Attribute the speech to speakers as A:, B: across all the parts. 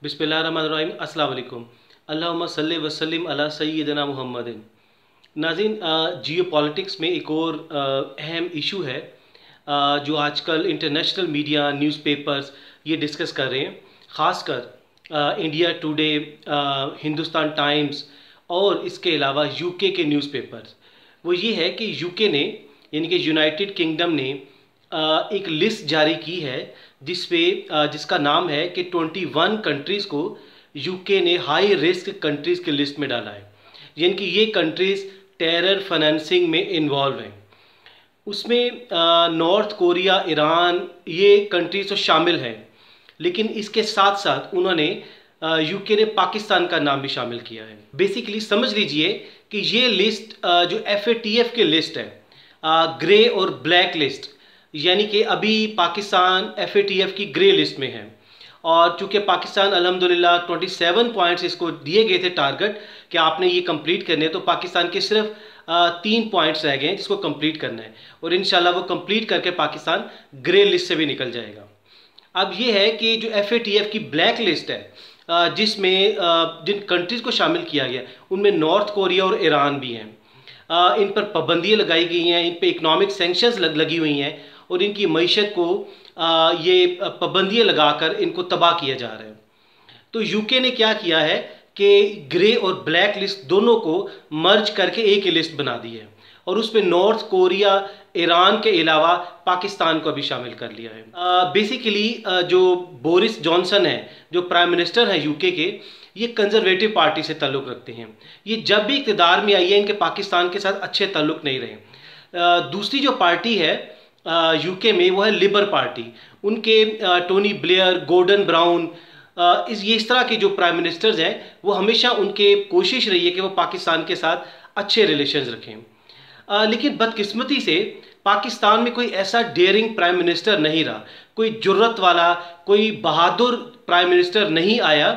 A: बिस्मिल्लाहिर्रहमानिर्रहीम। अस्सलाम वालेकुम। अल्लाहुम्मा सल्लि वसल्लिम अला सय्यिदना मुहम्मदिन। नाज़रीन, जियो पॉलिटिक्स में एक और अहम इशू है जो आजकल इंटरनेशनल मीडिया, न्यूज़पेपर्स ये डिस्कस कर रहे हैं। ख़ासकर इंडिया टुडे, हिंदुस्तान टाइम्स और इसके अलावा यूके के न्यूज़पेपर्स। वो ये है कि यूके ने यानी कि यूनाइटेड किंगडम ने एक लिस्ट जारी की है जिसका नाम है कि 21 कंट्रीज़ को यूके ने हाई रिस्क कंट्रीज़ की लिस्ट में डाला है। यानी कि ये कंट्रीज़ टेरर फाइनेंसिंग में इन्वॉल्व हैं। उसमें नॉर्थ कोरिया, ईरान, ये कंट्रीज़ तो शामिल हैं, लेकिन इसके साथ साथ उन्होंने यूके ने पाकिस्तान का नाम भी शामिल किया है। बेसिकली समझ लीजिए कि ये लिस्ट जो FATF की लिस्ट है, ग्रे और ब्लैक लिस्ट, यानी कि अभी पाकिस्तान FATF की ग्रे लिस्ट में है। और चूँकि पाकिस्तान अल्हम्दुलिल्लाह 27 पॉइंट्स इसको दिए गए थे टारगेट कि आपने ये कंप्लीट करने, तो पाकिस्तान के सिर्फ 3 पॉइंट्स रह गए हैं जिसको कंप्लीट करना है, और इंशाल्लाह वो कंप्लीट करके पाकिस्तान ग्रे लिस्ट से भी निकल जाएगा। अब ये है कि जो FATF की ब्लैक लिस्ट है, जिसमें जिन कंट्रीज़ को शामिल किया गया उनमें नॉर्थ कोरिया और ईरान भी हैं। इन पर पाबंदियाँ लगाई गई हैं, इन पर इकनॉमिक सेंक्शंस लगी हुई हैं, और इनकी मईशत को ये पाबंदियाँ लगाकर इनको तबाह किया जा रहा है। तो यूके ने क्या किया है कि ग्रे और ब्लैक लिस्ट दोनों को मर्ज करके एक ही लिस्ट बना दी है, और उसमें नॉर्थ कोरिया, ईरान के अलावा पाकिस्तान को भी शामिल कर लिया है। बेसिकली जो बोरिस जॉनसन है, जो प्राइम मिनिस्टर हैं यूके के, ये कंजर्वेटिव पार्टी से ताल्लुक़ रखते हैं। ये जब भी इक़्तिदार में आई है, इनके पाकिस्तान के साथ अच्छे ताल्लुक़ नहीं रहे। दूसरी जो पार्टी है यूके में, वो है लिबर पार्टी। उनके टोनी ब्लेयर, गॉर्डन ब्राउन, इस तरह के जो प्राइम मिनिस्टर्स हैं, वो हमेशा उनके कोशिश रही है कि वो पाकिस्तान के साथ अच्छे रिलेशंस रखें। लेकिन बदकिस्मती से पाकिस्तान में कोई ऐसा डेयरिंग प्राइम मिनिस्टर नहीं रहा, कोई जुर्रत वाला, कोई बहादुर प्राइम मिनिस्टर नहीं आया।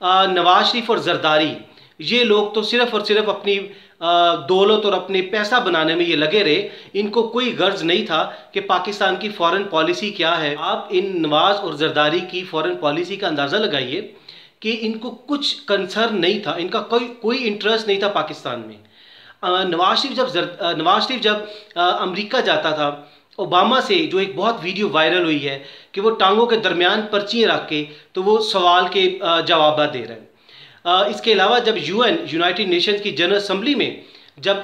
A: नवाज शरीफ और जरदारी, ये लोग तो सिर्फ और सिर्फ अपनी दौलत और अपने पैसा बनाने में ये लगे रहे। इनको कोई गर्ज नहीं था कि पाकिस्तान की फॉरेन पॉलिसी क्या है। आप इन नवाज और जरदारी की फॉरेन पॉलिसी का अंदाज़ा लगाइए कि इनको कुछ कंसर्न नहीं था, इनका कोई इंटरेस्ट नहीं था पाकिस्तान में। नवाज शरीफ जब अमेरिका जाता था, ओबामा से जो एक बहुत वीडियो वायरल हुई है कि वो टांगों के दरमियान पर्चियाँ रख के तो वो सवाल के जवाब दे रहे हैं। इसके अलावा जब यूनाइटेड नेशंस की जनरल असम्बली में जब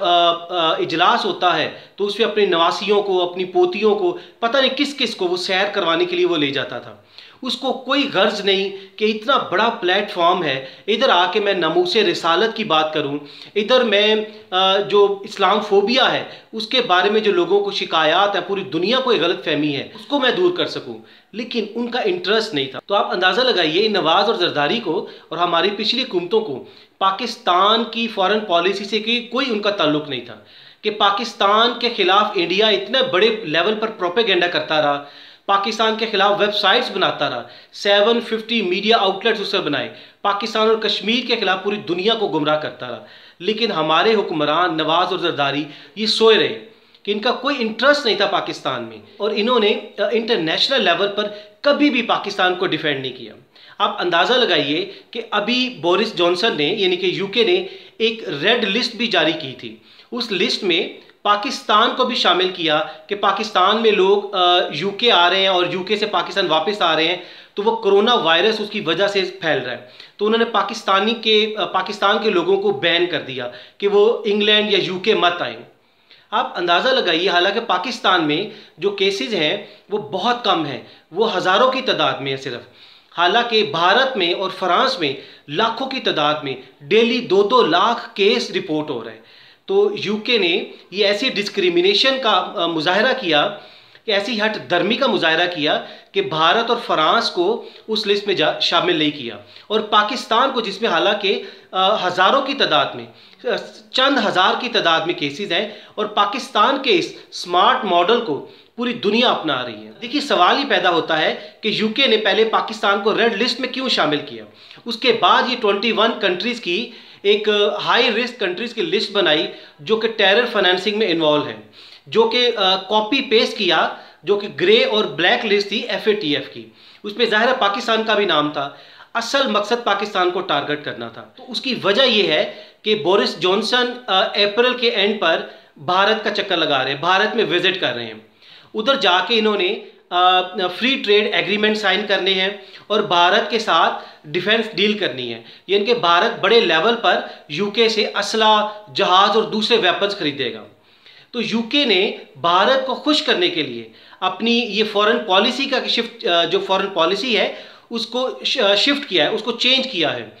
A: इजलास होता है, तो उसमें अपने नवासियों को, अपनी पोतियों को, पता नहीं किस किस को वो सैर करवाने के लिए वो ले जाता था। उसको कोई गर्ज नहीं कि इतना बड़ा प्लेटफॉर्म है, इधर आके मैं नमूसे रिसालत की बात करूं, इधर मैं जो इस्लाम फोबिया है उसके बारे में जो लोगों को शिकायत है, पूरी दुनिया को एक गलत फहमी है, उसको मैं दूर कर सकूं। लेकिन उनका इंटरेस्ट नहीं था। तो आप अंदाज़ा लगाइए नवाज और जरदारी को और हमारी पिछली हुकूमतों को पाकिस्तान की फॉरेन पॉलिसी से कोई उनका ताल्लुक नहीं था, कि पाकिस्तान के खिलाफ इंडिया इतने बड़े लेवल पर प्रोपेगेंडा करता रहा, पाकिस्तान के खिलाफ वेबसाइट्स बनाता रहा, 750 मीडिया आउटलेट्स उससे बनाए, पाकिस्तान और कश्मीर के खिलाफ पूरी दुनिया को गुमराह करता रहा। लेकिन हमारे हुक्मरान नवाज और जरदारी ये सोए रहे कि इनका कोई इंटरेस्ट नहीं था पाकिस्तान में, और इन्होंने इंटरनेशनल लेवल पर कभी भी पाकिस्तान को डिफेंड नहीं किया। आप अंदाज़ा लगाइए कि अभी बोरिस जॉनसन ने यानी कि यूके ने एक रेड लिस्ट भी जारी की थी। उस लिस्ट में पाकिस्तान को भी शामिल किया कि पाकिस्तान में लोग यूके आ रहे हैं और यूके से पाकिस्तान वापस आ रहे हैं, तो वो कोरोना वायरस उसकी वजह से फैल रहा है। तो उन्होंने पाकिस्तान के लोगों को बैन कर दिया कि वो इंग्लैंड या यूके मत आए। आप अंदाज़ा लगाइए, हालांकि पाकिस्तान में जो केसेस हैं वो बहुत कम हैं, वो हज़ारों की तादाद में है सिर्फ। हालांकि भारत में और फ्रांस में लाखों की तादाद में डेली 2-2 लाख केस रिपोर्ट हो रहे हैं। तो यूके ने ये ऐसी डिस्क्रिमिनेशन का मुजाहरा किया, कि ऐसी हट धर्मी का मुजाहरा किया कि भारत और फ्रांस को उस लिस्ट में शामिल नहीं किया, और पाकिस्तान को, जिसमें हालांकि हज़ारों की तादाद में, चंद हज़ार की तादाद में केसेस हैं, और पाकिस्तान के इस स्मार्ट मॉडल को पूरी दुनिया अपना रही है। देखिए, सवाल ही पैदा होता है कि यूके ने पहले पाकिस्तान को रेड लिस्ट में क्यों शामिल किया, उसके बाद ये 21 कंट्रीज़ की एक हाई रिस्क कंट्रीज़ की लिस्ट बनाई जो कि टेरर फाइनेंसिंग में इन्वॉल्व हैं, जो कि कॉपी पेस्ट किया, जो कि ग्रे और ब्लैक लिस्ट थी FATF की। उसमें ज़ाहिर है पाकिस्तान का भी नाम था। असल मकसद पाकिस्तान को टारगेट करना था। तो उसकी वजह यह है कि बोरिस जॉनसन अप्रैल के एंड पर भारत का चक्कर लगा रहे हैं, भारत में विजिट कर रहे हैं। उधर जाके इन्होंने फ्री ट्रेड एग्रीमेंट साइन करने हैं और भारत के साथ डिफेंस डील करनी है। यानी कि भारत बड़े लेवल पर यूके से असला, जहाज और दूसरे वेपन्स खरीदेगा। तो यूके ने भारत को खुश करने के लिए अपनी ये फॉरेन पॉलिसी का शिफ्ट, जो फॉरेन पॉलिसी है उसको शिफ्ट किया है, उसको चेंज किया है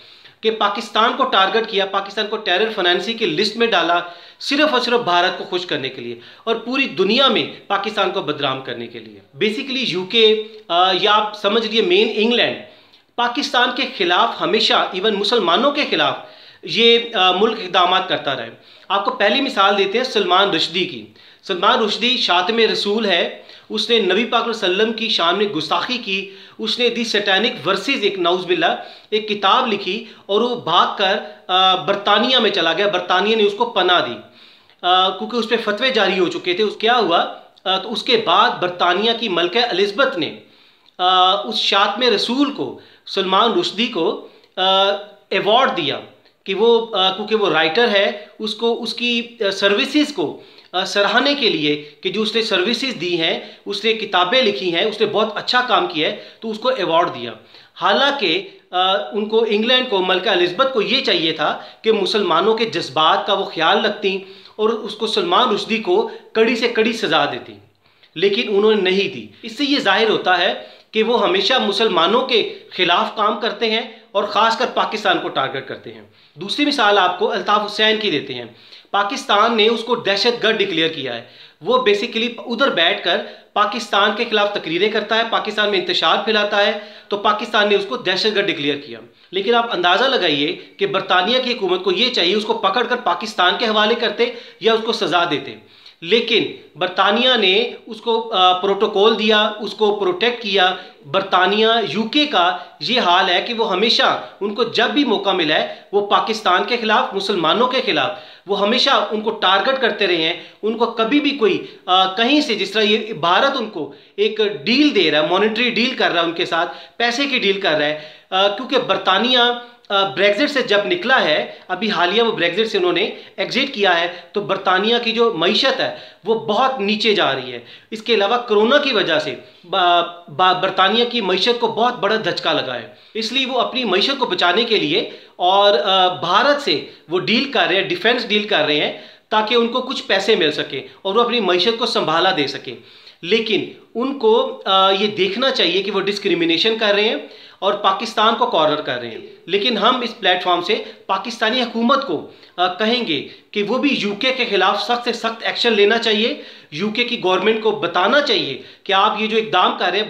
A: कि पाकिस्तान को टारगेट किया, पाकिस्तान को टेरर फाइनेंसिंग की लिस्ट में डाला, सिर्फ और सिर्फ भारत को खुश करने के लिए और पूरी दुनिया में पाकिस्तान को बदनाम करने के लिए। बेसिकली यूके या आप समझ लीजिए मेन इंग्लैंड पाकिस्तान के खिलाफ हमेशा, इवन मुसलमानों के खिलाफ ये मुल्क इक़दाम करता रहे। आपको पहली मिसाल देते हैं सलमान रुश्दी की। सलमान रुश्दी शातिम रसूल है, उसने नबी पाक वसल्लम की शान में गुस्ताखी की, उसने दी सैटानिक वर्सेस एक नाउज़बिल्ला एक किताब लिखी और वो भाग कर बरतानिया में चला गया। बरतानिया ने उसको पनाह दी क्योंकि उस पर फतवे जारी हो चुके थे। क्या हुआ, तो उसके बाद बरतानिया की मलका एलिज़ाबेथ ने उस शातिम रसूल को, सलमान रुश्दी को अवार्ड दिया कि वो क्योंकि वो राइटर है, उसको उसकी सर्विसेज को सराहने के लिए कि जो उसने सर्विसेज दी हैं, उसने किताबें लिखी हैं, उसने बहुत अच्छा काम किया है, तो उसको अवार्ड दिया। हालांकि उनको, इंग्लैंड को, मलका एलिज़ाबेथ को ये चाहिए था कि मुसलमानों के जज्बात का वो ख्याल रखती और उसको, सलमान रुश्दी को कड़ी से कड़ी सज़ा देती, लेकिन उन्होंने नहीं दी। इससे ये जाहिर होता है कि वो हमेशा मुसलमानों के खिलाफ काम करते हैं और ख़ासकर पाकिस्तान को टारगेट करते हैं। दूसरी मिसाल आपको अल्ताफ़ हुसैन की देते हैं। पाकिस्तान ने उसको दहशतगर्द डिक्लेयर किया है। वो बेसिकली उधर बैठकर पाकिस्तान के खिलाफ तकरीरें करता है, पाकिस्तान में इंतशार फैलाता है, तो पाकिस्तान ने उसको दहशतगर्द डिक्लेयर किया। लेकिन आप अंदाज़ा लगाइए कि बरतानिया की हुकूमत को ये चाहिए उसको पकड़कर पाकिस्तान के हवाले करते या उसको सज़ा देते, लेकिन बरतानिया ने उसको प्रोटोकॉल दिया, उसको प्रोटेक्ट किया। बरतानिया, यूके का ये हाल है कि वो हमेशा, उनको जब भी मौका मिला है वो पाकिस्तान के खिलाफ, मुसलमानों के खिलाफ वो हमेशा उनको टारगेट करते रहे हैं। उनको कभी भी कोई कहीं से, जिस तरह ये भारत उनको एक डील दे रहा है, मॉनेटरी डील कर रहा है उनके साथ, पैसे की डील कर रहा है, क्योंकि बरतानिया ब्रेग्जिट से जब निकला है, अभी हालिया वो ब्रेग्जिट से उन्होंने एग्जिट किया है, तो बरतानिया की जो मईशत है वो बहुत नीचे जा रही है। इसके अलावा कोरोना की वजह से बरतानिया की मईशत को बहुत बड़ा धचका लगा है, इसलिए वो अपनी मईशत को बचाने के लिए और भारत से वो डील कर रहे हैं, डिफेंस डील कर रहे हैं, ताकि उनको कुछ पैसे मिल सके और वो अपनी मईशत को संभाला दे सके। लेकिन उनको ये देखना चाहिए कि वो डिस्क्रिमिनेशन कर रहे हैं और पाकिस्तान को कॉर्नर कर रहे हैं। लेकिन हम इस प्लेटफॉर्म से पाकिस्तानी हुकूमत को कहेंगे कि वो भी यूके के खिलाफ सख्त से सख्त एक्शन लेना चाहिए। यूके की गवर्नमेंट को बताना चाहिए कि आप ये जो इकदाम कर रहे हैं,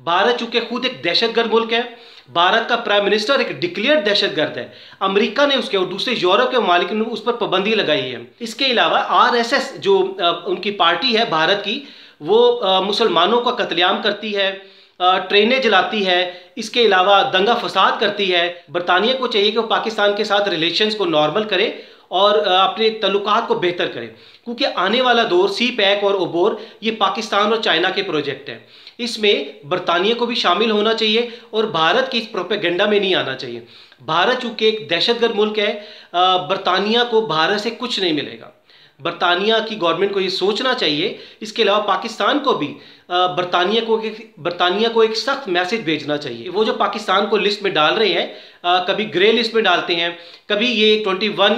A: भारत चूंकि खुद एक दहशतगर्द मुल्क है, भारत का प्राइम मिनिस्टर एक डिक्लेयर्ड दहशतगर्द है, अमेरिका ने उसके और दूसरे यूरोप के मालिक ने उस पर पाबंदी लगाई है। इसके अलावा आरएसएस जो उनकी पार्टी है भारत की, वो मुसलमानों का कत्लेआम करती है, ट्रेनें जलाती है, इसके अलावा दंगा फसाद करती है। बरतानिया को चाहिए कि वो पाकिस्तान के साथ रिलेशंस को नॉर्मल करे और अपने तल्लुकात को बेहतर करे, क्योंकि आने वाला दौर सी पैक और ओबोर ये पाकिस्तान और चाइना के प्रोजेक्ट हैं। इसमें बरतानिया को भी शामिल होना चाहिए और भारत की इस प्रोपेगेंडा में नहीं आना चाहिए। भारत चूँकि एक दहशतगर्द मुल्क है, बरतानिया को भारत से कुछ नहीं मिलेगा। बरतानिया की गवर्नमेंट को ये सोचना चाहिए। इसके अलावा पाकिस्तान को भी बरतानिया को एक सख्त मैसेज भेजना चाहिए। वो जो पाकिस्तान को लिस्ट में डाल रहे हैं, कभी ग्रे लिस्ट में डालते हैं, कभी ये 21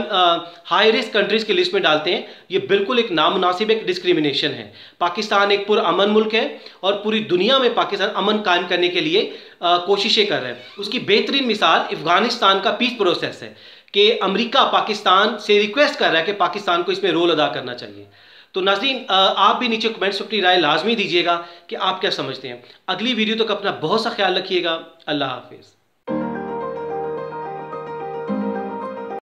A: हाई रिस्क कंट्रीज़ की लिस्ट में डालते हैं, ये बिल्कुल एक नामुनासिब एक डिस्क्रिमिनेशन है। पाकिस्तान एक पुरअमन मुल्क है और पूरी दुनिया में पाकिस्तान अमन कायम करने के लिए कोशिशें कर रहा है। उसकी बेहतरीन मिसाल अफगानिस्तान का पीस प्रोसेस है कि अमेरिका पाकिस्तान से रिक्वेस्ट कर रहा है कि पाकिस्तान को इसमें रोल अदा करना चाहिए। तो नाज़रीन, आप भी नीचे कमेंट्स में अपनी राय लाजमी दीजिएगा कि आप क्या समझते हैं। अगली वीडियो तक अपना बहुत सा ख्याल रखिएगा। अल्लाह हाफिज़।